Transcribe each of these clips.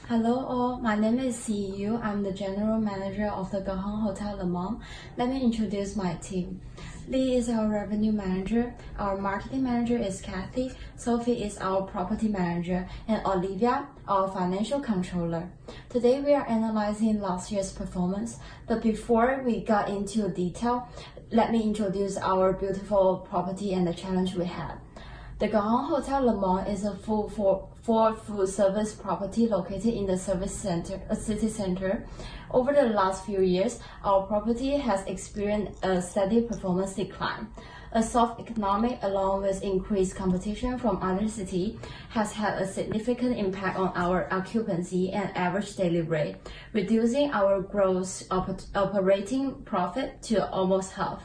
Hello all, my name is CU. I'm the General Manager of the Gahong Hotel Leman. Let me introduce my team. Lee is our Revenue Manager, our Marketing Manager is Kathy, Sophie is our Property Manager, and Olivia, our Financial Controller. Today we are analyzing last year's performance, but before we got into detail, let me introduce our beautiful property and the challenge we had. The Gahong Hotel Leman is a full-service property located in the city center. Over the last few years, our property has experienced a steady performance decline. A soft economy, along with increased competition from other cities, has had a significant impact on our occupancy and average daily rate, reducing our gross operating profit to almost half.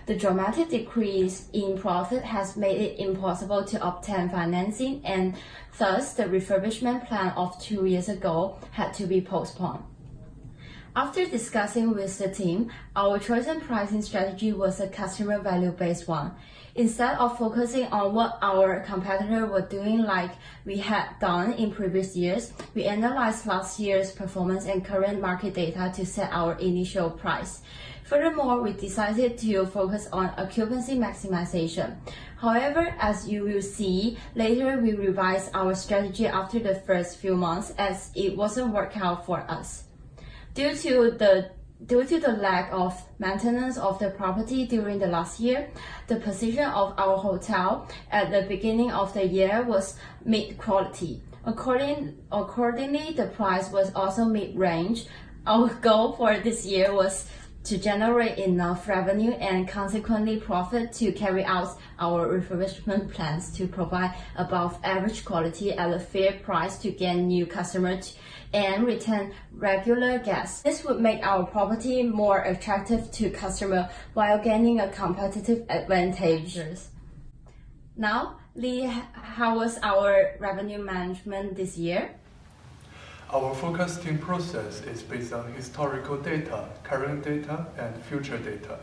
The dramatic decrease in profit has made it impossible to obtain financing, and thus the refurbishment plan of 2 years ago had to be postponed. After discussing with the team, our chosen pricing strategy was a customer value-based one. Instead of focusing on what our competitors were doing like we had done in previous years, we analyzed last year's performance and current market data to set our initial price. Furthermore, we decided to focus on occupancy maximization. However, as you will see, later we revised our strategy after the first few months as it wasn't working out for us. Due to the lack of maintenance of the property during the last year, the position of our hotel at the beginning of the year was mid-quality. Accordingly, the price was also mid-range. Our goal for this year was to generate enough revenue and consequently profit to carry out our refurbishment plans to provide above average quality at a fair price to gain new customers and retain regular guests. This would make our property more attractive to customers while gaining a competitive advantage. Now, Lee, how was our revenue management this year? Our forecasting process is based on historical data, current data, and future data.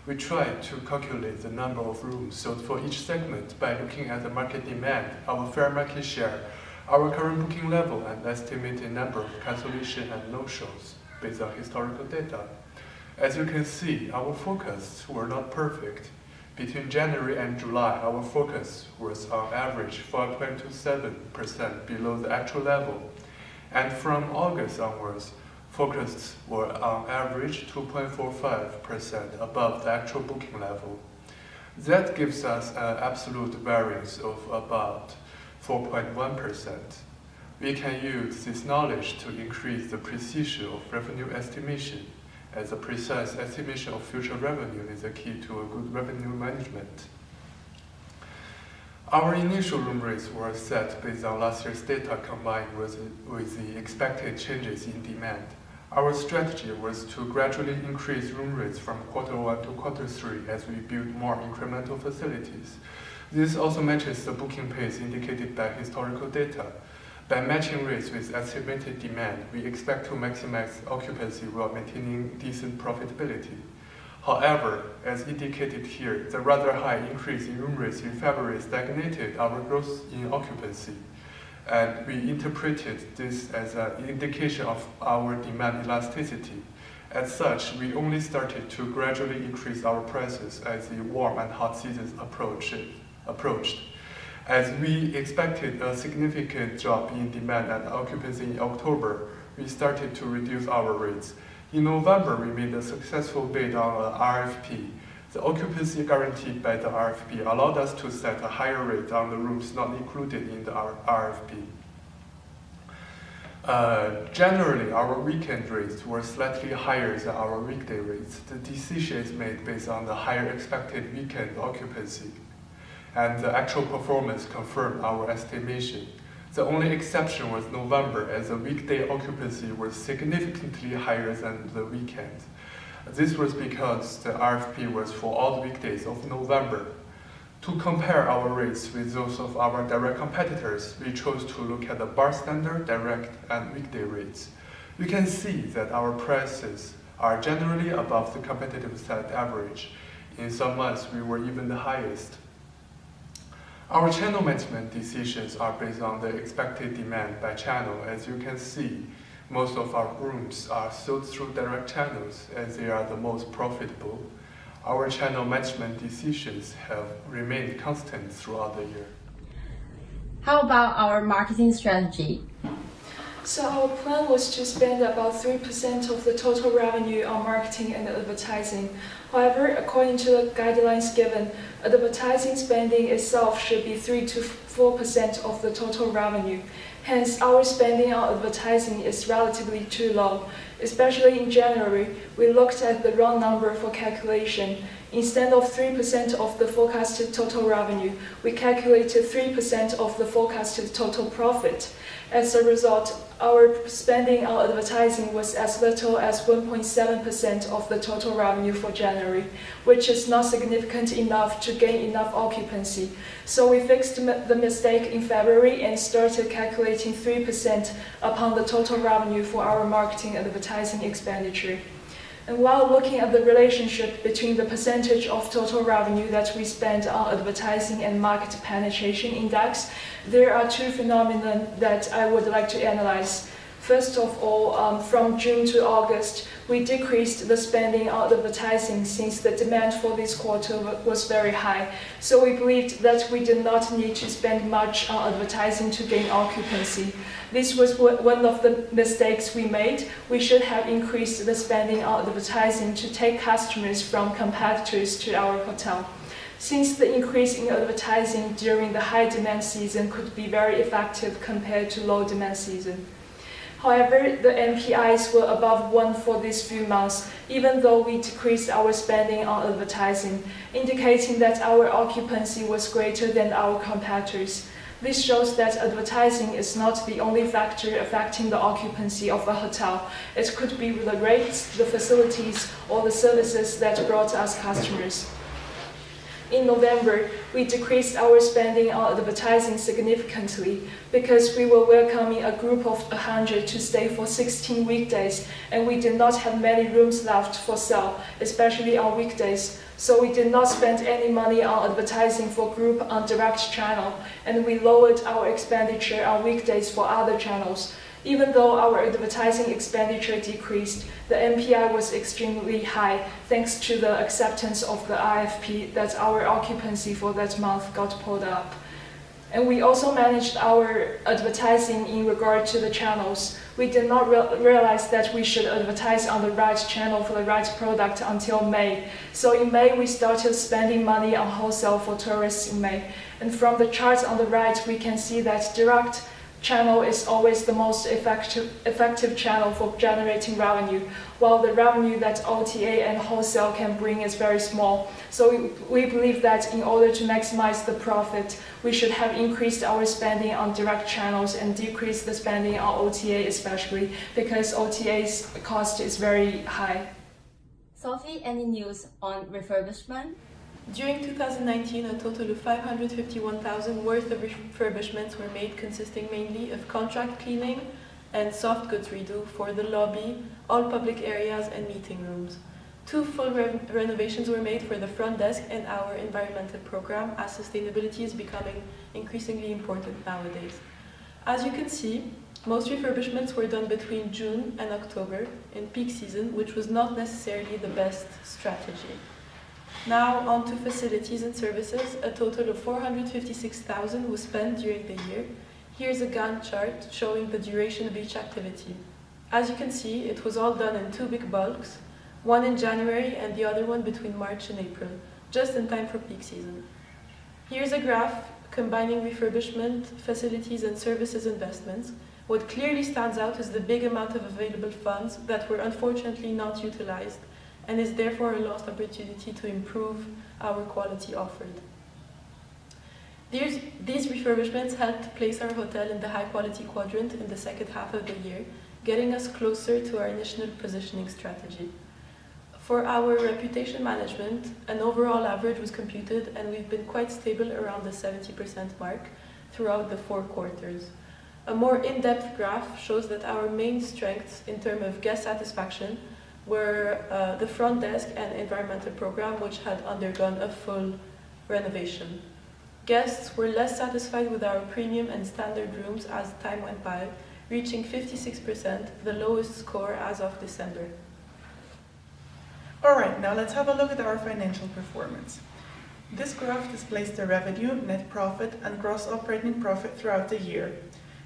We try to calculate the number of rooms sold for each segment by looking at the market demand, our fair market share, our current booking level, and estimated number of cancellation and no-shows based on historical data. As you can see, our forecasts were not perfect. Between January and July, our forecast was on average 5.27% below the actual level. And from August onwards, forecasts were on average 2.45% above the actual booking level. That gives us an absolute variance of about 4.1%. We can use this knowledge to increase the precision of revenue estimation, as a precise estimation of future revenue is a key to a good revenue management. Our initial room rates were set based on last year's data combined with the expected changes in demand. Our strategy was to gradually increase room rates from Q1 to Q3 as we build more incremental facilities. This also matches the booking pace indicated by historical data. By matching rates with estimated demand, we expect to maximize occupancy while maintaining decent profitability. However, as indicated here, the rather high increase in room rates in February stagnated our growth in occupancy, and we interpreted this as an indication of our demand elasticity. As such, we only started to gradually increase our prices as the warm and hot seasons approached. As we expected a significant drop in demand and occupancy in October, we started to reduce our rates. In November, we made a successful bid on an RFP. The occupancy guaranteed by the RFP allowed us to set a higher rate on the rooms not included in the RFP. Generally, our weekend rates were slightly higher than our weekday rates. The decision is made based on the higher expected weekend occupancy, and the actual performance confirmed our estimation. The only exception was November, as the weekday occupancy was significantly higher than the weekend. This was because the RFP was for all the weekdays of November. To compare our rates with those of our direct competitors, we chose to look at the bar standard, direct, and weekday rates. We can see that our prices are generally above the competitive set average. In some months, we were even the highest. Our channel management decisions are based on the expected demand by channel. As you can see, most of our rooms are sold through direct channels as they are the most profitable. Our channel management decisions have remained constant throughout the year. How about our marketing strategy? So our plan was to spend about 3% of the total revenue on marketing and advertising. However, according to the guidelines given, advertising spending itself should be 3 to 4% of the total revenue. Hence, our spending on advertising is relatively too low. Especially in January, we looked at the wrong number for calculation. Instead of 3% of the forecasted total revenue, we calculated 3% of the forecasted total profit. As a result, our spending on advertising was as little as 1.7% of the total revenue for January, which is not significant enough to gain enough occupancy. So we fixed the mistake in February and started calculating 3% upon the total revenue for our marketing and advertising expenditure. And while looking at the relationship between the percentage of total revenue that we spend on advertising and market penetration index, there are two phenomena that I would like to analyze. First of all, from June to August, we decreased the spending on advertising since the demand for this quarter was very high. So we believed that we did not need to spend much on advertising to gain occupancy. This was one of the mistakes we made. We should have increased the spending on advertising to take customers from competitors to our hotel. Since the increase in advertising during the high demand season could be very effective compared to low demand season. However, the MPIs were above 1 for these few months, even though we decreased our spending on advertising, indicating that our occupancy was greater than our competitors. This shows that advertising is not the only factor affecting the occupancy of a hotel. It could be the rates, the facilities, or the services that brought us customers. In November, we decreased our spending on advertising significantly because we were welcoming a group of 100 to stay for 16 weekdays, and we did not have many rooms left for sale, especially on weekdays. So we did not spend any money on advertising for group on direct channel, and we lowered our expenditure on weekdays for other channels. Even though our advertising expenditure decreased, the MPI was extremely high thanks to the acceptance of the RFP that our occupancy for that month got pulled up. And we also managed our advertising in regard to the channels. We did not realize that we should advertise on the right channel for the right product until May. So in May, we started spending money on wholesale for tourists in May. And from the chart on the right, we can see that direct channel is always the most effective channel for generating revenue, while the revenue that OTA and wholesale can bring is very small. So we believe that in order to maximize the profit, we should have increased our spending on direct channels and decreased the spending on OTA, especially because OTA's cost is very high. Sophie, any news on refurbishment? During 2019, a total of 551,000 worth of refurbishments were made, consisting mainly of contract cleaning and soft goods redo for the lobby, all public areas and meeting rooms. 2 full renovations were made for the front desk and our environmental program, as sustainability is becoming increasingly important nowadays. As you can see, most refurbishments were done between June and October in peak season, which was not necessarily the best strategy. Now on to facilities and services. A total of 456,000 was spent during the year. Here's a Gantt chart showing the duration of each activity. As you can see, it was all done in 2 big bulks, one in January and the other one between March and April, just in time for peak season. Here's a graph combining refurbishment, facilities and services investments. What clearly stands out is the big amount of available funds that were unfortunately not utilized, and is therefore a lost opportunity to improve our quality offered. These refurbishments helped place our hotel in the high-quality quadrant in the second half of the year, getting us closer to our initial positioning strategy. For our reputation management, an overall average was computed, and we've been quite stable around the 70% mark throughout the 4 quarters. A more in-depth graph shows that our main strengths in terms of guest satisfaction were the front desk and environmental program, which had undergone a full renovation. Guests were less satisfied with our premium and standard rooms as time went by, reaching 56%, the lowest score as of December. Alright, now let's have a look at our financial performance. This graph displays the revenue, net profit, and gross operating profit throughout the year.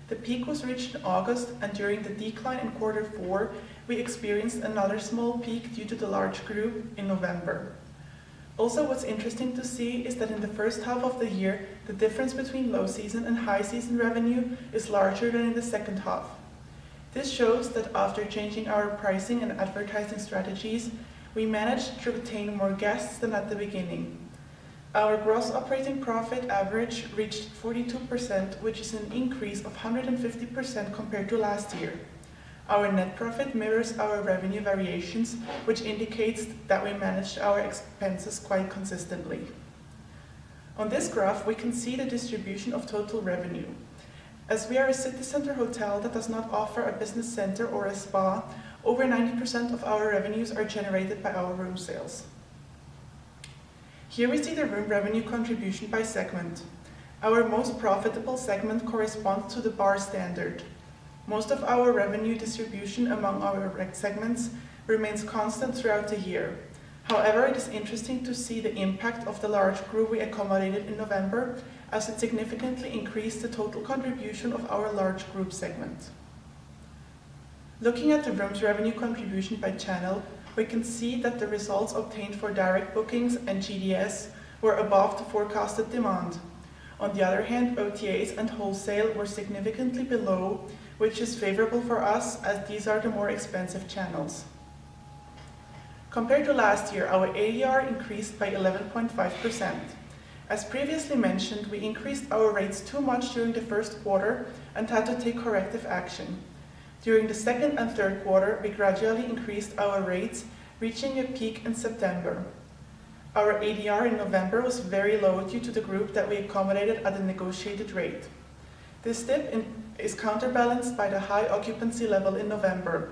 The peak was reached in August, and during the decline in Q4, we experienced another small peak due to the large group in November. Also, what's interesting to see is that in the first half of the year, the difference between low season and high season revenue is larger than in the second half. This shows that after changing our pricing and advertising strategies, we managed to retain more guests than at the beginning. Our gross operating profit average reached 42%, which is an increase of 150% compared to last year. Our net profit mirrors our revenue variations, which indicates that we managed our expenses quite consistently. On this graph, we can see the distribution of total revenue. As we are a city center hotel that does not offer a business center or a spa, over 90% of our revenues are generated by our room sales. Here we see the room revenue contribution by segment. Our most profitable segment corresponds to the bar standard. Most of our revenue distribution among our segments remains constant throughout the year. However, it is interesting to see the impact of the large group we accommodated in November, as it significantly increased the total contribution of our large group segment. Looking at the room's revenue contribution by channel, we can see that the results obtained for direct bookings and GDS were above the forecasted demand. On the other hand, OTAs and wholesale were significantly below, which is favorable for us as these are the more expensive channels. Compared to last year, our ADR increased by 11.5%. As previously mentioned, we increased our rates too much during the first quarter and had to take corrective action. During the second and third quarter, we gradually increased our rates, reaching a peak in September. Our ADR in November was very low due to the group that we accommodated at a negotiated rate. This dip is counterbalanced by the high occupancy level in November.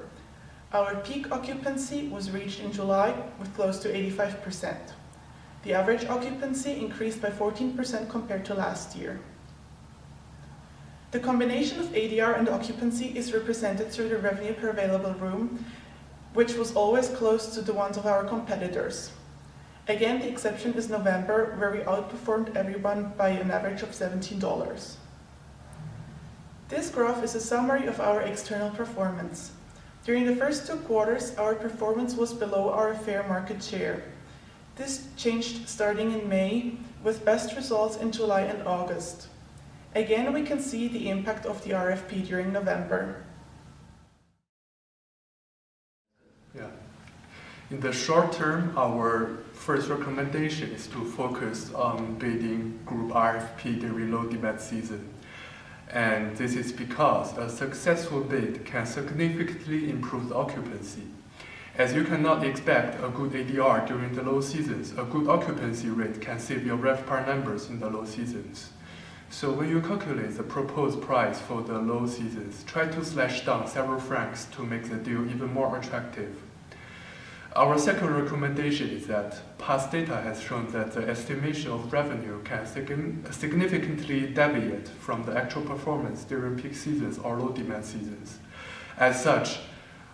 Our peak occupancy was reached in July with close to 85%. The average occupancy increased by 14% compared to last year. The combination of ADR and occupancy is represented through the revenue per available room, which was always close to the ones of our competitors. Again, the exception is November, where we outperformed everyone by an average of $17. This graph is a summary of our external performance. During the first 2 quarters, our performance was below our fair market share. This changed starting in May, with best results in July and August. Again, we can see the impact of the RFP during November. Yeah. In the short term, our first recommendation is to focus on bidding group RFP during low demand season. And this is because a successful bid can significantly improve the occupancy. As you cannot expect a good ADR during the low seasons, a good occupancy rate can save your RevPAR numbers in the low seasons. So when you calculate the proposed price for the low seasons, try to slash down several francs to make the deal even more attractive. Our second recommendation is that past data has shown that the estimation of revenue can significantly deviate from the actual performance during peak seasons or low demand seasons. As such,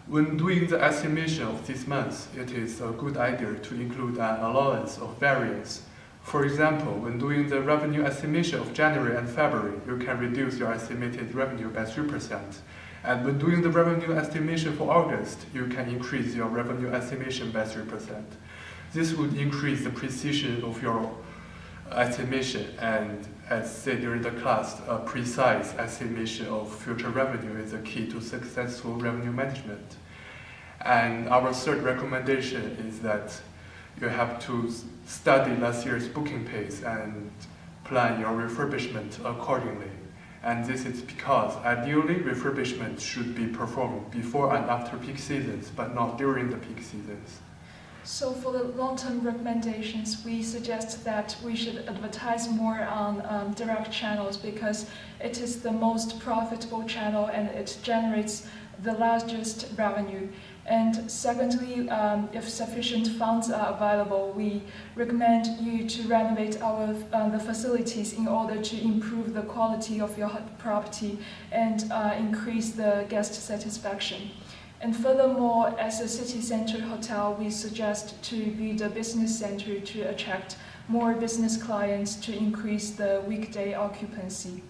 when doing the estimation of these months, it is a good idea to include an allowance of variance. For example, when doing the revenue estimation of January and February, you can reduce your estimated revenue by 3%. And when doing the revenue estimation for August, you can increase your revenue estimation by 3%. This would increase the precision of your estimation, and as said during the class, a precise estimation of future revenue is the key to successful revenue management. And our third recommendation is that you have to study last year's booking pace and plan your refurbishment accordingly. And this is because ideally refurbishment should be performed before and after peak seasons, but not during the peak seasons. So for the long-term recommendations, we suggest that we should advertise more on direct channels because it is the most profitable channel and it generates the largest revenue. And secondly, if sufficient funds are available, we recommend you to renovate the facilities in order to improve the quality of your property and increase the guest satisfaction. And furthermore, as a city center hotel, we suggest to build a business center to attract more business clients to increase the weekday occupancy.